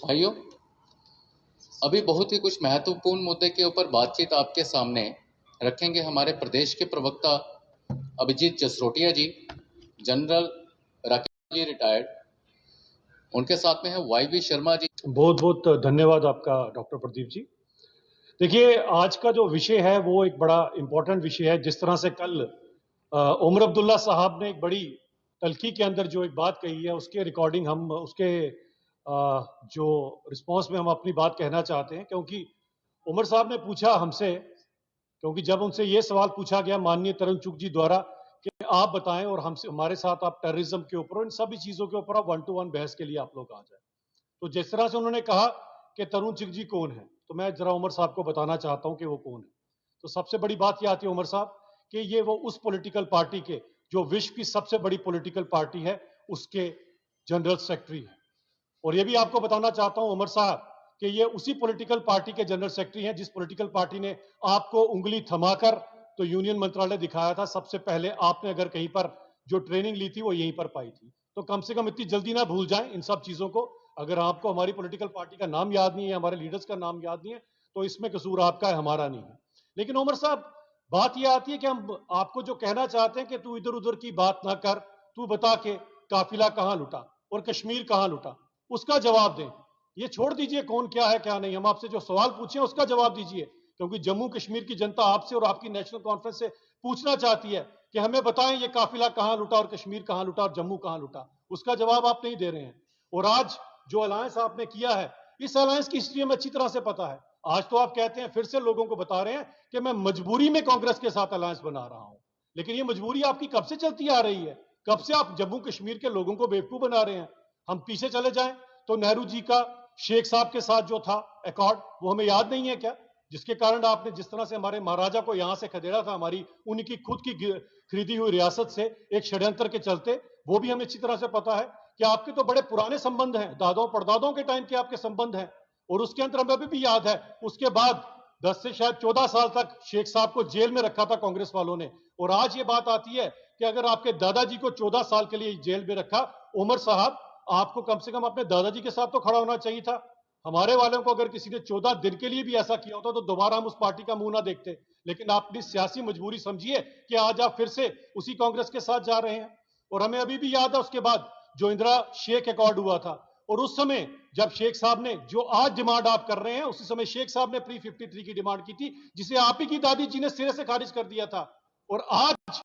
भाइयों, अभी बहुत ही कुछ महत्वपूर्ण मुद्दे के ऊपर बातचीत आपके सामने रखेंगे हमारे प्रदेश के प्रवक्ता अभिजीत जसरोटिया जी, जनरल राकेश जी रिटायर्ड। उनके साथ में है वाईवी शर्मा जी। बहुत बहुत धन्यवाद आपका डॉक्टर प्रदीप जी। देखिए, आज का जो विषय है वो एक बड़ा इंपॉर्टेंट विषय है। जिस तरह से कल उमर अब्दुल्ला साहब ने एक बड़ी तल्खी के अंदर जो एक बात कही है, उसके रिकॉर्डिंग हम उसके जो रिस्पांस में हम अपनी बात कहना चाहते हैं। क्योंकि उमर साहब ने पूछा हमसे, क्योंकि जब उनसे ये सवाल पूछा गया माननीय तरुण चुग जी द्वारा कि आप बताएं और हमसे हमारे साथ आप टेररिज्म के ऊपर, इन सभी चीजों के ऊपर आप 1-to-1 बहस के लिए आप लोग आ जाए, तो जिस तरह से उन्होंने कहा कि तरुण चुग जी कौन है, तो मैं जरा उमर साहब को बताना चाहता हूं कि वो कौन है। तो सबसे बड़ी बात यह आती है उमर साहब कि ये वो उस पॉलिटिकल पार्टी के, जो विश्व की सबसे बड़ी पॉलिटिकल पार्टी है, उसके जनरल सेक्रेटरी है। और ये भी आपको बताना चाहता हूं उमर साहब कि ये उसी पॉलिटिकल पार्टी के जनरल सेक्रेटरी हैं जिस पॉलिटिकल पार्टी ने आपको उंगली थमाकर तो यूनियन मंत्रालय दिखाया था। सबसे पहले आपने अगर कहीं पर जो ट्रेनिंग ली थी वो यहीं पर पाई थी। तो कम से कम इतनी जल्दी ना भूल जाएं इन सब चीजों को। अगर आपको हमारी पॉलिटिकल पार्टी का नाम याद नहीं है, हमारे लीडर्स का नाम याद नहीं है, तो इसमें कसूर आपका है, हमारा नहीं है। लेकिन उमर साहब, बात यह आती है कि हम आपको जो कहना चाहते हैं कि तू इधर उधर की बात ना कर, तू बता के काफिला कहां लुटा और कश्मीर कहां लुटा, उसका जवाब दें। ये छोड़ दीजिए कौन क्या है क्या नहीं, हम आपसे जो सवाल पूछे उसका जवाब दीजिए। क्योंकि जम्मू कश्मीर की जनता आपसे और आपकी नेशनल कॉन्फ्रेंस से पूछना चाहती है कि हमें बताएं ये काफिला कहां लुटा और कश्मीर कहां लुटा और जम्मू कहां लुटा। उसका जवाब आप नहीं दे रहे हैं। और आज जो अलायंस आपने किया है, इस अलायंस की हिस्ट्री हमें अच्छी तरह से पता है। आज तो आप कहते हैं, फिर से लोगों को बता रहे हैं कि मैं मजबूरी में कांग्रेस के साथ अलायंस बना रहा हूं। लेकिन ये मजबूरी आपकी कब से चलती आ रही है? कब से आप जम्मू कश्मीर के लोगों को बेवकूफ बना रहे हैं? हम पीछे चले जाएं तो नेहरू जी का शेख साहब के साथ जो था अकॉर्ड, वो हमें याद नहीं है क्या? जिसके कारण आपने जिस तरह से हमारे महाराजा को यहां से खदेड़ा था, हमारी उनकी खुद की खरीदी हुई रियासत से एक षड्यंत्र के चलते, वो भी हमें अच्छी तरह से पता है कि आपके तो बड़े पुराने संबंध हैं, दादों परदादों के टाइम के आपके संबंध हैं। और उसके अंदर हमें अभी भी याद है, उसके बाद 10 से शायद 14 साल तक शेख साहब को जेल में रखा था कांग्रेस वालों ने। और आज ये बात आती है कि अगर आपके दादाजी को 14 साल के लिए जेल में रखा, उमर साहब आपको कम से कम अपने दादाजी के साथ तो खड़ा होना चाहिए था। हमारे वालों को अगर किसी ने 14 दिन के लिए भी ऐसा किया होता तो दोबारा हम उस पार्टी का मुंह ना देखते। लेकिन आपने सियासी मजबूरी समझिए कि आज आप फिर से उसी कांग्रेस के साथ जा रहे हैं। और हमें अभी भी याद है उसके बाद जो इंदिरा शेख अकॉर्ड हुआ था, और उस समय जब शेख साहब ने जो आज डिमांड आप कर रहे हैं, उसी समय शेख साहब ने प्री 53 की डिमांड की थी, जिसे आप ही की दादी जी ने सिरे से खारिज कर दिया था। और आज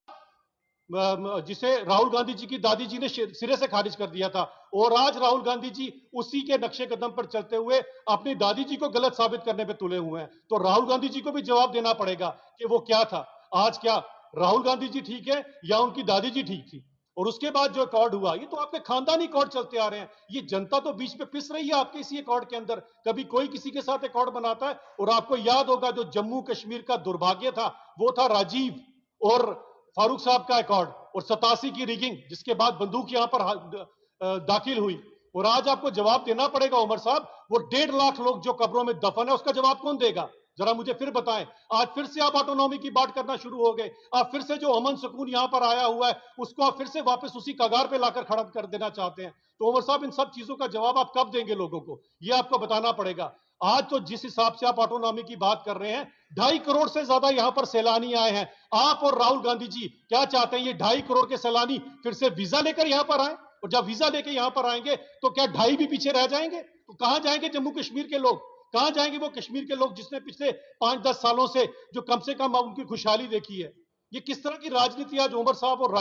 जिसे राहुल गांधी जी की दादी जी ने सिरे से खारिज कर दिया था। और आज राहुल गांधी जी उसी के नक्शे कदम पर चलते हुए अपनी दादी जी को गलत साबित करने पे तुले हुए हैं। तो राहुल गांधी जी को भी जवाब देना पड़ेगा कि वो क्या था। आज क्या राहुल गांधी जी ठीक है या उनकी दादी जी ठीक थी? और उसके बाद जो अकॉर्ड हुआ, ये तो आपके खानदानी अकॉर्ड चलते आ रहे हैं। ये जनता तो बीच में पिस रही है आपके इसी अकॉर्ड के अंदर। कभी कोई किसी के साथ अकॉर्ड बनाता है। और आपको याद होगा जो जम्मू कश्मीर का दुर्भाग्य था, वो था राजीव और फारूक साहब का अकॉर्ड और 87 की रिगिंग, जिसके बाद बंदूक यहां पर दाखिल हुई। और आज आपको जवाब देना पड़ेगा उमर साहब, वो 1.5 लाख लोग जो कब्रों में दफन है, उसका जवाब कौन देगा? जरा मुझे फिर बताएं। आज फिर से आप ऑटोनॉमी की बात करना शुरू हो गए। आप फिर से जो अमन सुकून यहां पर आया हुआ है, उसको आप फिर से वापस उसी कगार पे लाकर खड़ा कर देना चाहते हैं। तो उमर साहब, इन सब चीजों का जवाब आप कब देंगे लोगों को? ये आपको बताना पड़ेगा। आज तो जिस हिसाब से आप ऑटोनॉमी की बात कर रहे हैं, 2.5 करोड़ से ज्यादा यहां पर सैलानी आए हैं। आप और राहुल गांधी जी क्या चाहते हैं? ये 2.5 करोड़ के सैलानी फिर से वीजा लेकर यहां पर आए? और जब वीजा लेकर यहां पर आएंगे तो क्या 2.5 भी पीछे रह जाएंगे? तो कहां जाएंगे जम्मू कश्मीर के लोग? कहां जाएंगे वो कश्मीर के लोग जिसने पिछले 5-10 सालों से जो कम से कम उनकी खुशहाली देखी है? ये किस तरह की राजनीति आज उमर साहब और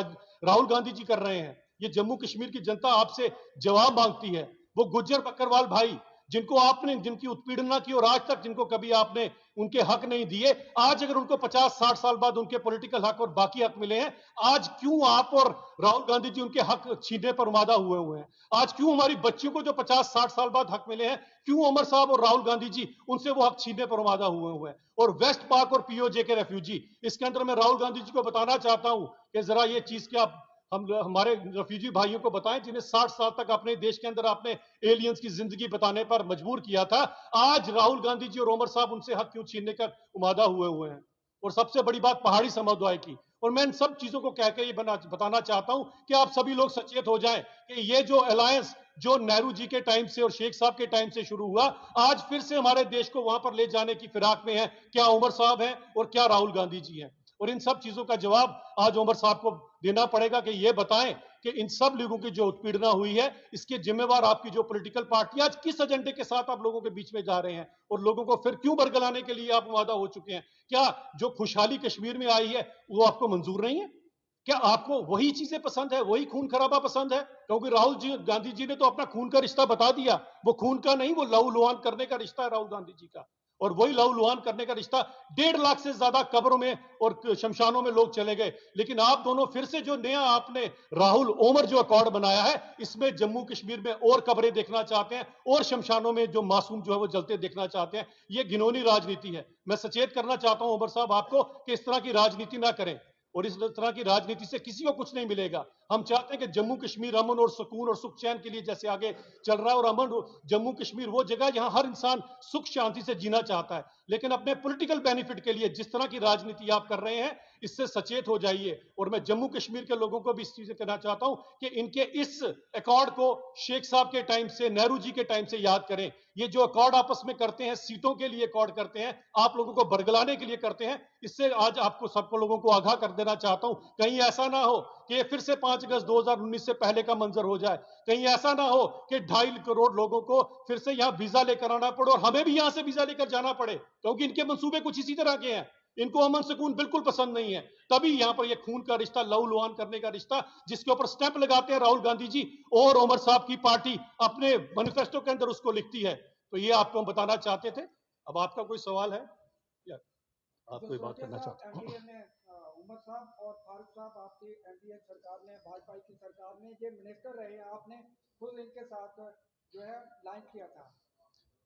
राहुल गांधी जी कर रहे हैं? ये जम्मू कश्मीर की जनता आपसे जवाब मांगती है। वो गुज्जर बकरवाल भाई जिनको आपने, जिनकी उत्पीड़ना की और आज तक जिनको कभी आपने उनके हक नहीं दिए, आज अगर उनको 50-60 साल बाद उनके पॉलिटिकल हक और बाकी हक मिले हैं, आज क्यों आप और राहुल गांधी जी उनके हक छीनने पर उमादा हुए हैं? आज क्यों हमारी बच्चियों को जो 50-60 साल बाद हक मिले हैं, क्यों उमर साहब और राहुल गांधी जी उनसे वो हक छीनने पर उमादा हुए हैं? और वेस्ट पाक और पीओजे के रेफ्यूजी, इसके अंदर मैं राहुल गांधी जी को बताना चाहता हूं कि जरा ये चीज क्या हम हमारे रेफ्यूजी भाइयों को बताएं जिन्हें 60 साल तक अपने देश के अंदर आपने एलियंस की जिंदगी बताने पर मजबूर किया था। आज राहुल गांधी जी और उमर साहब उनसे हक क्यों छीनने का उमादा हुए हैं? और सबसे बड़ी बात पहाड़ी समुदाय की। और मैं इन सब चीजों को कह के ये बताना चाहता हूं कि आप सभी लोग सचेत हो जाएं कि ये जो अलायंस जो नेहरू जी के टाइम से और शेख साहब के टाइम से शुरू हुआ, आज फिर से हमारे देश को वहां पर ले जाने की फिराक में है। क्या उमर साहब हैं और क्या राहुल गांधी जी हैं। और इन सब चीजों का जवाब आज उमर साहब को देना पड़ेगा कि ये बताएं कि इन सब लोगों की जो उत्पीड़ना हुई है, इसके जिम्मेवार आपकी जो पॉलिटिकल पार्टी, आज किस एजेंडे के साथ आप लोगों के बीच में जा रहे हैं और लोगों को फिर क्यों बरगलाने के लिए आप वादा हो चुके हैं। क्या जो खुशहाली कश्मीर में आई है वो आपको मंजूर नहीं है? क्या आपको वही चीजें पसंद है, वही खून खराबा पसंद है? क्योंकि राहुल जी गांधी जी ने तो अपना खून का रिश्ता बता दिया। वो खून का नहीं, वो लहू लुहान करने का रिश्ता है राहुल गांधी जी का। और वही लहू लुहान करने का रिश्ता 1.5 लाख से ज्यादा कब्रों में और शमशानों में लोग चले गए। लेकिन आप दोनों फिर से जो नया आपने राहुल ओमर जो अकॉर्ड बनाया है, इसमें जम्मू कश्मीर में और कब्रें देखना चाहते हैं और शमशानों में जो मासूम जो है वो जलते देखना चाहते हैं। ये घिनौनी राजनीति है। मैं सचेत करना चाहता हूं ओमर साहब आपको कि इस तरह की राजनीति ना करें। और इस तरह की राजनीति से किसी को कुछ नहीं मिलेगा। हम चाहते हैं कि जम्मू कश्मीर अमन और सुकून और सुख चैन के लिए जैसे आगे चल रहा है, और अमन जम्मू कश्मीर वो जगह जहां हर इंसान सुख शांति से जीना चाहता है। लेकिन अपने पॉलिटिकल बेनिफिट के लिए जिस तरह की राजनीति आप कर रहे हैं, इससे सचेत हो जाइए। और मैं जम्मू कश्मीर के लोगों को भी इस चीज कहना चाहता हूं कि इनके इस अकॉर्ड को शेख साहब के टाइम से, नेहरू जी के टाइम से याद करें। ये जो अकॉर्ड आपस में करते हैं, सीटों के लिए अकॉर्ड करते हैं, आप लोगों को बरगलाने के लिए करते हैं। इससे आज आपको सबको लोगों को आगाह कर देना चाहता हूं, कहीं ऐसा ना हो कि फिर से 5 अगस्त 2019 से पहले का मंजर हो जाए। कहीं ऐसा ना हो कि 2.5 करोड़ लोगों को फिर से यहां वीजा लेकर आना पड़े और हमें भी यहां से वीजा लेकर जाना पड़े, क्योंकि इनके मंसूबे कुछ इसी तरह के हैं। इनको अमन सुकून बिल्कुल पसंद नहीं है। तभी यहां पर यह खून का रिश्ता, लहू लुहान करने का रिश्ता, जिसके ऊपर स्टैंप लगाते हैं राहुल गांधी जी और उमर साहब की पार्टी अपने मैनिफेस्टो के अंदर उसको लिखती है। तो ये आपको हम बताना चाहते थे। अब आपका कोई सवाल है या आप कोई बात करना चाहते हैं? एनडीए में उमर साहब और फारूक साहब आपकी एनडीए सरकार में, भाजपा की सरकार में ये मिनिस्टर रहे, आपने खुद इनके साथ जो है लाइन किया था।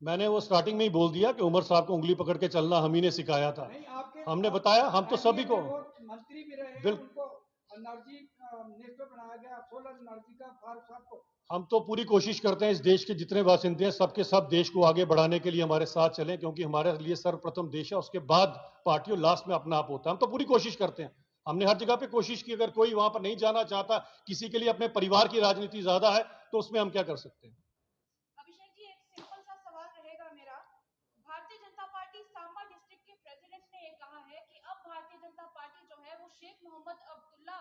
मैंने वो स्टार्टिंग में ही बोल दिया कि उमर साहब को उंगली पकड़ के चलना हम ही ने सिखाया था। नहीं, आपके हमने बताया, हम तो सभी को वो मंत्री भी रहे हैं, बिल उनको एनर्जी मिनिस्टर बनाया गया, सोलर एनर्जी का, फारूक साहब को। हम तो पूरी कोशिश करते हैं इस देश के जितने बासिंदे हैं सबके सब देश को आगे बढ़ाने के लिए हमारे साथ चलें, क्योंकि हमारे लिए सर्वप्रथम देश है, उसके बाद पार्टी और लास्ट में अपना आप होता है। हम तो पूरी कोशिश करते हैं। हमने हर जगह पे कोशिश की। अगर कोई वहां पर नहीं जाना चाहता, किसी के लिए अपने परिवार की राजनीति ज्यादा है, तो उसमें हम क्या कर सकते हैं। अभिषेक जी, एक सिंपल सा सवाल रहेगा मेरा। भारतीय जनता पार्टी सांबा डिस्ट्रिक्ट के प्रेसिडेंट ने ये कहा है कि अब भारतीय जनता पार्टी जो है वो शेख मोहम्मद अब्दुल्ला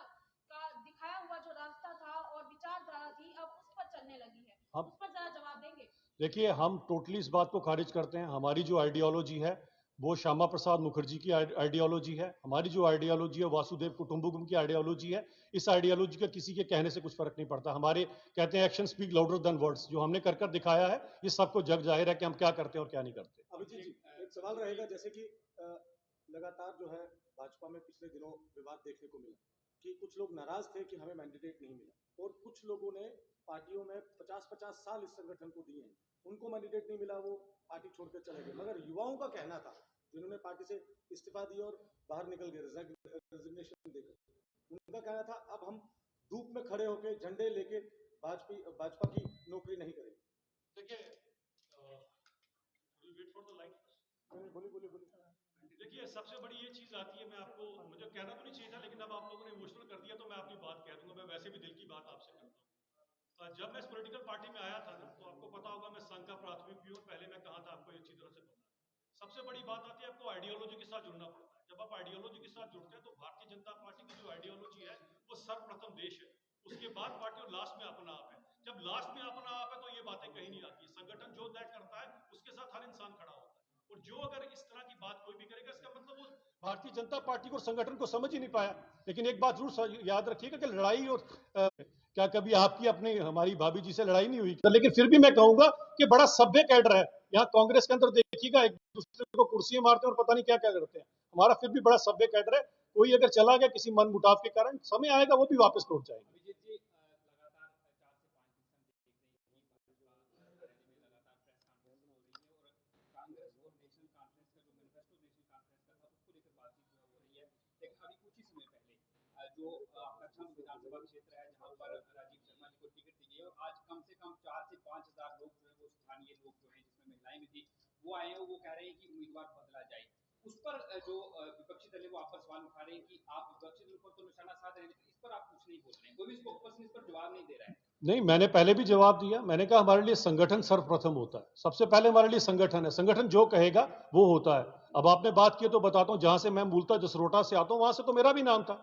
का दिखाया हुआ जो रास्ता था और विचारधारा थी, अब उस पर चलने लगी है। उस पर जरा जवाब देंगे? देखिए, हम टोटली इस बात को खारिज करते हैं। हमारी जो आइडियोलॉजी है वो श्यामा प्रसाद मुखर्जी की आइडियोलॉजी है। हमारी जो आइडियोलॉजी है वासुदेव कुटुंबकम की आइडियोलॉजी है। इस आइडियोलॉजी का किसी के कहने से कुछ फर्क नहीं पड़ता। हमारे कहते हैं action speak louder than words. जो हमने कर कर दिखाया है, ये सबको जग जाहिर है कि हम क्या करते हैं और क्या नहीं करते। अभिजीत जी, एक सवाल रहेगा, जैसे कि लगातार जो है भाजपा में पिछले दिनों विवाद देखने को मिला कि कुछ लोग नाराज थे कि हमें मैंडेट नहीं मिला, और कुछ लोगों ने पार्टियों में 50-50 साल इस संगठन को दिए हैं, उनको मैंडेट नहीं मिला, वो पार्टी छोड़कर चले गए। मगर युवाओं का कहना था, जिन्होंने पार्टी से इस्तीफा दिया और बाहर निकल गए रेजिग्नेशन देकर, उनका कहना था अब हम धूप में खड़े होकर झंडे लेके भाजपा की नौकरी नहीं करेंगे। देखिए, सबसे बड़ी ये चीज आती है, मैं आपको, मुझे कहना तो नहीं चाहिए था, लेकिन अब आप लोगों ने इमोशनल कर दिया तो मैं अपनी बात कह दूंगा। मैं वैसे भी दिल की बात आपसे करता हूँ। जब मैं इस पॉलिटिकल पार्टी में आया था ना, तो आपको पता होगा मैं संघ का प्राथमिक भी हूँ। पहले मैं कहा था, आपको ये अच्छी तरह से पता है। सबसे बड़ी बात आती है, आपको आइडियोलॉजी के साथ जुड़ना पड़ता है। जब आप आइडियोलॉजी के साथ जुड़ते हैं तो भारतीय जनता पार्टी की जो आइडियोलॉजी है वो सर्वप्रथम देश है, उसके बाद पार्टी और लास्ट में अपना आप है। जब लास्ट में अपना आप है तो ये बातें कहीं नहीं आती। संगठन जो तय करता है उसके साथ हर इंसान खड़ा होता है, और जो अगर इस तरह की बात कोई भी करेगा, इसका मतलब वो भारतीय जनता पार्टी को, संगठन को समझ ही नहीं पाया। लेकिन एक बात जरूर याद रखिएगा कि लड़ाई और क्या कभी आपकी अपनी हमारी भाभी जी से लड़ाई नहीं हुई? लेकिन फिर भी मैं कहूंगा कि बड़ा सभ्य कैडर है। यहाँ कांग्रेस के अंदर देखिएगा, एक दूसरे को कुर्सियां मारते हैं और पता नहीं क्या क्या करते हैं। हमारा फिर भी बड़ा सभ्य कैडर है। कोई अगर चला गया किसी मन मुटाव के कारण, समय आएगा वो भी वापस लौट जाएगा। अभिजीत जी, लगातार 4 से 5 दिन से देख रहे हैं भाजपा रैली में लगातार प्रेस कॉन्फ्रेंस हो रही है, और कांग्रेस और नेशनल कॉन्फ्रेंस का जो मैनिफेस्टो नेशनल कॉन्फ्रेंस का था उसको लेकर बातचीत हो रही है। लेकिन अभी कुछ ही समय पहले जो आपका विधानसभा क्षेत्र है जहां पर राजीव शर्मा जी को टिकट दी गई, और आज कम से कम 4 से 5 हजार लोग जो है वो स्थानीय लोग जो है जिसमें महिलाएं भी थी वो आए हैं, वो कह रहे हैं कि उम्मीदवार बदला जाए। उस पर जो विपक्षी दल है वो आप पर सवाल उठा रहे हैं कि आप विपक्षी दल पर तो निशाना साध रहे हैं, लेकिन इस पर आप कुछ नहीं बोल रहे हैं, कोई भी स्पोक्सपर्सन इस पर जवाब नहीं दे रहा है। नहीं, मैंने पहले भी जवाब दिया। मैंने कहा हमारे लिए संगठन सर्वप्रथम होता है, सबसे पहले हमारे लिए संगठन है। संगठन जो कहेगा वो होता है। अब आपने बात की तो बताता हूं, जहां से मैं मूलतः जसरोटा से आता हूं, वहां से तो मेरा भी नाम था,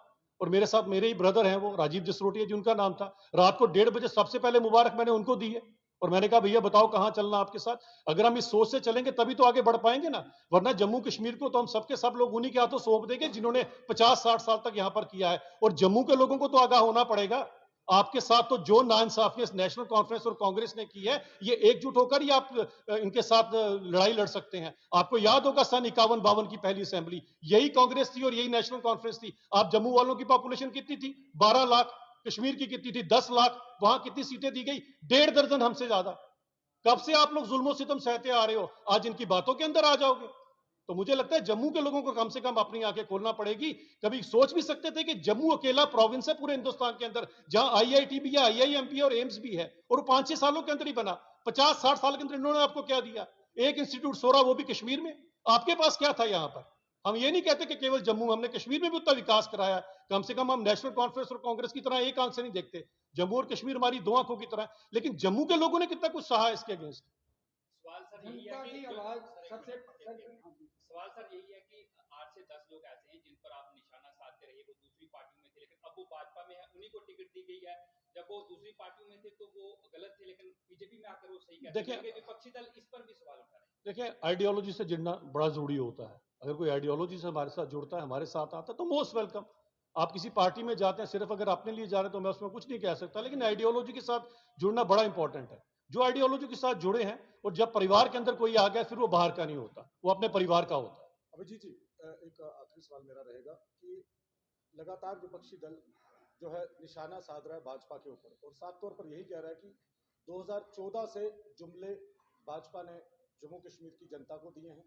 और मेरे साथ मेरे ही ब्रदर हैं, वो राजीव जसरोटिया जी, उनका नाम था। रात को 1:30 बजे सबसे पहले मुबारक मैंने उनको दी है, और मैंने कहा भैया बताओ कहां चलना आपके साथ। अगर हम इस सोच से चलेंगे तभी तो आगे बढ़ पाएंगे ना, वरना जम्मू कश्मीर को तो हम सबके सब लोग उन्हीं के हाथों सौंप देंगे जिन्होंने 50-60 साल तक यहां पर किया है। और जम्मू के लोगों को तो आगाह होना पड़ेगा। आपके साथ तो जो नाइंसाफी नेशनल कॉन्फ्रेंस और कांग्रेस ने की है, ये एकजुट होकर ही आप इनके साथ लड़ाई लड़ सकते हैं। आपको याद होगा सन 51-52 की पहली असेंबली, यही कांग्रेस थी और यही नेशनल कॉन्फ्रेंस थी। आप जम्मू वालों की पॉपुलेशन कितनी थी? 12 लाख। कश्मीर की कितनी थी? 10 लाख। वहां कितनी सीटें दी गई? 1.5 दर्जन हमसे ज्यादा। कब से आप लोग जुल्मों सितम सहते आ रहे हो? आज इनकी बातों के अंदर आ जाओगे? तो मुझे लगता है जम्मू के लोगों को कम से कम अपनी आंखें खोलना पड़ेगी। कभी सोच भी सकते थे कि जम्मू अकेला प्रोविंस है पूरे हिंदुस्तान के अंदर, जहां आईआईटी भी है, आईआईएमपी और एम्स भी है, और 5-6 सालों के अंदर ही बना। 50-60 साल के अंदर इन्होंने आपको क्या दिया? एक इंस्टीट्यूट सोरा, वो भी कश्मीर में। आपके पास क्या था यहां पर? हम ये नहीं कहते कि केवल जम्मू, हमने कश्मीर में भी उतना विकास कराया। कम से कम हम नेशनल कॉन्फ्रेंस और कांग्रेस की तरह एक आंख से नहीं देखते। जम्मू और कश्मीर हमारी दो आंखों की तरह। लेकिन जम्मू के लोगों ने कितना कुछ सहा इसके अगेंस्ट। सवाल सर यही है कि सवाल सर यही है कि 8 से 10 लोग ऐसे हैं जिन पर आप निशाना साधते रहे, वो दूसरी पार्टियों में थे, लेकिन अब वो भाजपा में है, उन्हीं को टिकट दी गई है। जब वो दूसरी पार्टियों में थे तो वो गलत थे, लेकिन बीजेपी में आकर वो सही कहते हैं। देखिए विपक्षी दल इस पर भी सवाल उठा रहे हैं। देखिए, आइडियोलॉजी से जुड़ना बड़ा जरूरी होता है। अगर कोई आइडियोलॉजी से हमारे साथ जुड़ता है, हमारे साथ आता है, तो मोस्ट वेलकम। आप किसी पार्टी में जाते हैं सिर्फ अगर अपने लिए जा रहे हैं तो मैं उसमें कुछ नहीं कह सकता, लेकिन आइडियोलॉजी के साथ जुड़ना बड़ा इंपॉर्टेंट है। जो आइडियोलॉजी के साथ जुड़े हैं, और जब परिवार के अंदर कोई आ गया, फिर वो बाहर का नहीं होता, वो अपने परिवार का होता है। अभिजीत जी, एक आखिरी सवाल मेरा रहेगा कि लगातार विपक्षी दल जो है निशाना साध रहा है भाजपा के ऊपर, और साफ तौर पर यही कह रहा है कि 2014 से जुमले भाजपा ने जम्मू कश्मीर की जनता को दिए हैं,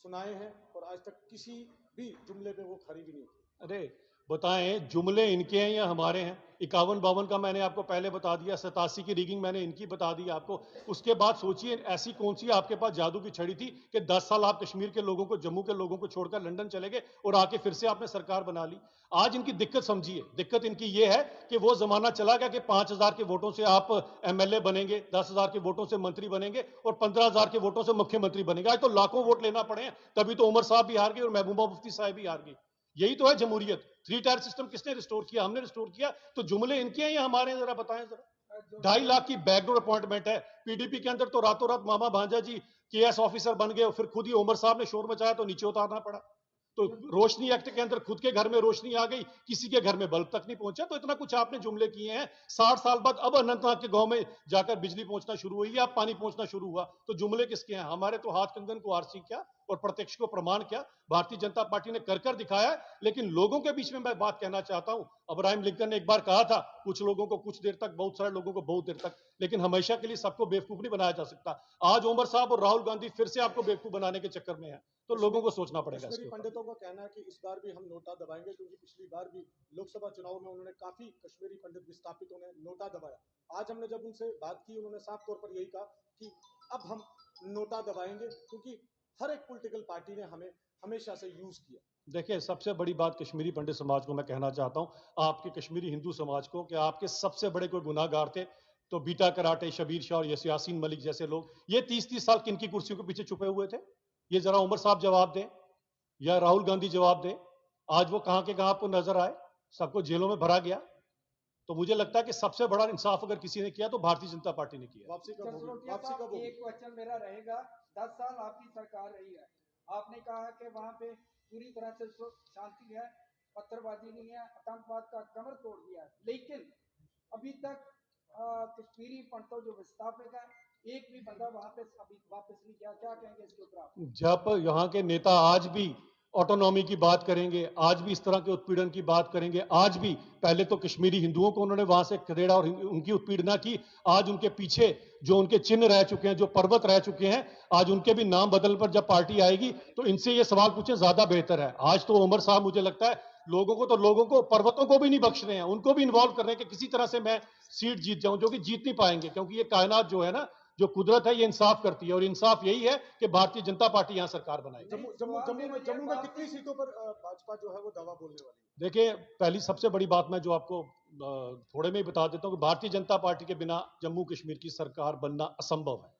सुनाए हैं, और आज तक किसी भी जुमले पे वो खरी भी नहीं थी। अरे बताएं, जुमले इनके हैं या हमारे हैं? 51-52 का मैंने आपको पहले बता दिया, 87 की रिगिंग मैंने इनकी बता दी आपको। उसके बाद सोचिए ऐसी कौन सी आपके पास जादू की छड़ी थी कि 10 साल आप कश्मीर के लोगों को, जम्मू के लोगों को छोड़कर लंदन चले गए और आके फिर से आपने सरकार बना ली। आज इनकी दिक्कत समझिए। दिक्कत इनकी ये है कि वो जमाना चला गया कि 5,000 के वोटों से आप एमएलए बनेंगे, 10,000 के वोटों से मंत्री बनेंगे, और 15,000 के वोटों से मुख्यमंत्री बनेंगे। आज तो लाखों वोट लेना पड़े हैं, तभी तो उमर साहब भी हार गए और महबूबा मुफ्ती साहब भी हार गई। यही तो है जमहूरियत। 3 टायर सिस्टम किसने रिस्टोर किया? हमने रिस्टोर किया। तो जुमले इनके हैं या हमारे हैं? जरा बताएं जरा। 2.5 लाख की बैकडोर अपॉइंटमेंट है पीडीपी के अंदर, तो रातों रात मामा भांजा जी केएस ऑफिसर बन गए, और फिर खुद ही उमर साहब ने शोर मचाया तो नीचे उतारना पड़ा। तो रोशनी एक्ट के अंदर खुद के घर में रोशनी आ गई, किसी के घर में बल्ब तक नहीं पहुंचा। तो इतना कुछ आपने जुमले किए हैं। 60 साल बाद अब अनंतनाग के गांव में जाकर बिजली पहुंचना शुरू हुई, या पानी पहुंचना शुरू हुआ। तो जुमले किसके हैं? हमारे तो हाथ कंगन को आरसी क्या और प्रत्यक्ष को प्रमाण क्या भारतीय जनता पार्टी ने कर कर दिखाया है। लेकिन लोगों के बीच में मैं बात कहना चाहता हूं, अब्राहम लिंकन ने एक बार कहा था, कुछ लोगों को कुछ देर तक, बहुत सारे लोगों को बहुत देर तक, लेकिन हमेशा के लिए सबको बेवकूफ नहीं बनाया जा सकता। आज उमर साहब और राहुल गांधी फिर से आपको बेवकूफ बनाने के चक्कर में है, तो लोगों को सोचना पड़ेगा। कश्मीरी पंडितों का कहना है कि इस बार भी हम नोटा दबाएंगे, क्योंकि पिछली बार भी लोकसभा चुनाव में उन्होंने काफी कश्मीरी पंडित विस्थापितों ने नोटा दबाया। आज हमने जब उनसे बात की, उन्होंने साफ तौर पर यही कहा कि अब हम नोटा दबाएंगे, क्योंकि हर एक पॉलिटिकल पार्टी ने हमें हमेशा से यूज किया। देखिए, सबसे बड़ी बात कश्मीरी पंडित समाज को मैं कहना चाहता हूं, आपके कश्मीरी हिंदू समाज को, कि आपके सबसे बड़े कोई गुनाहगार थे तो बीटा कराटे, शबीर शाह और यासीन मलिक जैसे लोग, ये 30-30 साल किन की कुर्सियों के पीछे छुपे हुए थे? ये जरा उमर साहब जवाब दें, या राहुल गांधी जवाब दें। आज वो कहां के कहां आपको नजर आए? सबको जेलों में भरा गया। तो मुझे लगता है कि सबसे बड़ा इंसाफ अगर किसी ने किया तो भारतीय जनता पार्टी ने किया। वापसी कब होगी? जसरोटिया वापसी कब साहब, होगी? एक क्वेश्चन मेरा रहेगा। 10 साल आपकी सरकार रही है, आपने कहा कि वहां पे पूरी तरह से शांति है, पत्थरबाजी नहीं है, आतंकवाद का कमर तोड़ दिया है, लेकिन अभी तक कश्मीरी पंडितों जो विस्थापित है, एक भी बंदा वहां पे अभी वापस नहीं किया। क्या कहेंगे इसके ऊपर आप? जब यहाँ के नेता आज भी ऑटोनॉमी की बात करेंगे, आज भी इस तरह के उत्पीड़न की बात करेंगे, आज भी पहले तो कश्मीरी हिंदुओं को उन्होंने वहां से खदेड़ा और उनकी उत्पीड़ना की, आज उनके पीछे जो उनके चिन्ह रह चुके हैं, जो पर्वत रह चुके हैं, आज उनके भी नाम बदल पर जब पार्टी आएगी तो इनसे ये सवाल पूछे ज्यादा बेहतर है। आज तो उमर साहब मुझे लगता है लोगों को पर्वतों को भी नहीं बख्श रहे हैं, उनको भी इन्वॉल्व कर रहे हैं कि किसी तरह से मैं सीट जीत जाऊं, जो कि जीत नहीं पाएंगे, क्योंकि ये कायनात जो है ना, जो कुदरत है ये इंसाफ करती है, और इंसाफ यही है कि भारतीय जनता पार्टी यहाँ सरकार बनाएगी। जम्मू में कितनी सीटों पर भाजपा जो है वो दावा बोलने वाली है? देखिए, पहली सबसे बड़ी बात मैं जो आपको थोड़े में ही बता देता हूँ कि भारतीय जनता पार्टी के बिना जम्मू कश्मीर की सरकार बनना असंभव है।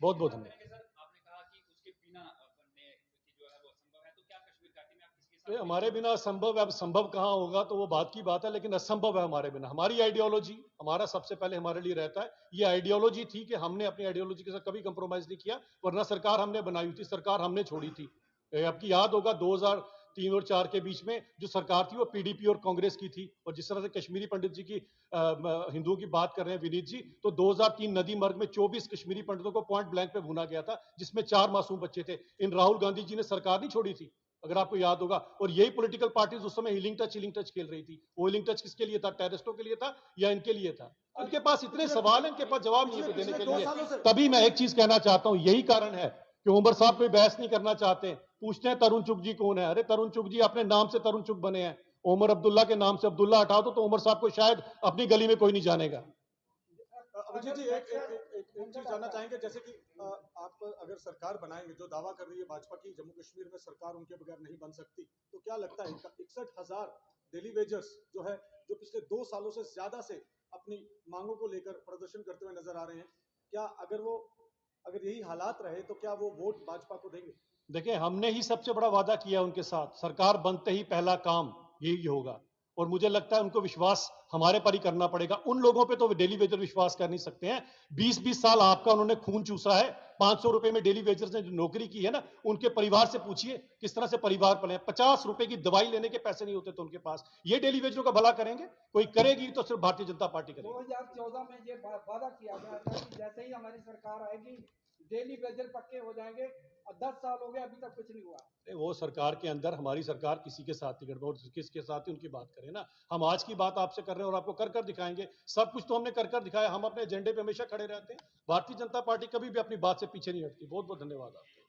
बहुत बहुत धन्यवाद। आपने कहा कि उसके बिना बनने की जो है वो असंभव है, तो क्या कश्मीर घाटी में आप किसके साथ हमारे बिना असंभव है, अब संभव कहाँ होगा तो वो बात की बात है, लेकिन असंभव है हमारे बिना। हमारी आइडियोलॉजी, हमारा सबसे पहले हमारे लिए रहता है, ये आइडियोलॉजी थी कि हमने अपनी आइडियोलॉजी के साथ कभी कंप्रोमाइज नहीं किया, वरना सरकार हमने बनाई हुई थी, सरकार हमने छोड़ी थी। आपकी याद होगा 2003 और 4 के बीच में जो सरकार थी वो पीडीपी और कांग्रेस की थी, और जिस तरह से कश्मीरी पंडित जी की हिंदुओं की बात कर रहे हैं विनीत जी, तो 2003 नदी मार्ग में 24 कश्मीरी पंडितों को पॉइंट ब्लैंक पे भुना गया था, जिसमें 4 मासूम बच्चे थे। इन राहुल गांधी जी ने सरकार नहीं छोड़ी थी, अगर आपको याद होगा। और यही पॉलिटिकल पार्टीज उस समय हीलिंग टच खेल रही थी। वो हीलिंग टच किसके लिए था? टेररिस्टों के लिए था या इनके लिए था? उनके पास इतने सवाल हैं, इनके पास जवाब नहीं है देने के लिए। तभी मैं एक चीज कहना चाहता हूं, यही कारण है कि उमर साहब कोई बहस नहीं करना चाहते। पूछते हैं तरुण चुग जी कौन है? अरे तरुण चुग जी अपने नाम से तरुण चुग बने हैं, उमर अब्दुल्ला के नाम से अब्दुल्ला हटा दो तो उमर साहब को शायद अपनी गली में कोई नहीं जानेगा। अभिजीत जी, एक चीज जानना चाहेंगे, जैसे कि आप अगर सरकार बनाएंगे, जो दावा कर रही है भाजपा की जम्मू कश्मीर में सरकार उनके बगैर नहीं बन सकती, तो क्या लगता है 61,000 डेली वेजर्स जो है, जो पिछले 2 सालों से ज्यादा से अपनी मांगों को लेकर प्रदर्शन करते हुए नजर आ रहे हैं, क्या अगर यही हालात रहे तो क्या वो वोट भाजपा को देंगे? देखिए, हमने ही सबसे बड़ा वादा किया उनके साथ, सरकार बनते ही पहला काम यही होगा, और मुझे लगता है उनको विश्वास हमारे पर ही करना पड़ेगा। उन लोगों पे तो डेली वेजर विश्वास कर नहीं सकते हैं। 20-20 साल आपका उन्होंने खून चूसा है। 500 रुपए में डेली वेजर्स ने जो नौकरी की है ना, उनके परिवार से पूछिए किस तरह से परिवार पले। 50 रुपए की दवाई लेने के पैसे नहीं होते थे उनके पास। ये डेली वेजरों का भला करेंगे? कोई करेगी तो सिर्फ भारतीय जनता पार्टी करेगी। 2014 में ये वादा किया गया था कि जैसे ही हमारी सरकार आएगी डेली वेजर पक्के हो जाएंगे, और 10 साल हो गए अभी तक कुछ नहीं हुआ। वो सरकार के अंदर हमारी सरकार किसी के साथ नहीं गड़बड़, किसके साथ ही उनकी बात करें ना। हम आज की बात आपसे कर रहे हैं और आपको कर कर दिखाएंगे। सब कुछ तो हमने कर कर दिखाया। हम अपने एजेंडे पे हमेशा खड़े रहते हैं। भारतीय जनता पार्टी कभी भी अपनी बात से पीछे नहीं हटती। बहुत बहुत धन्यवाद आपका।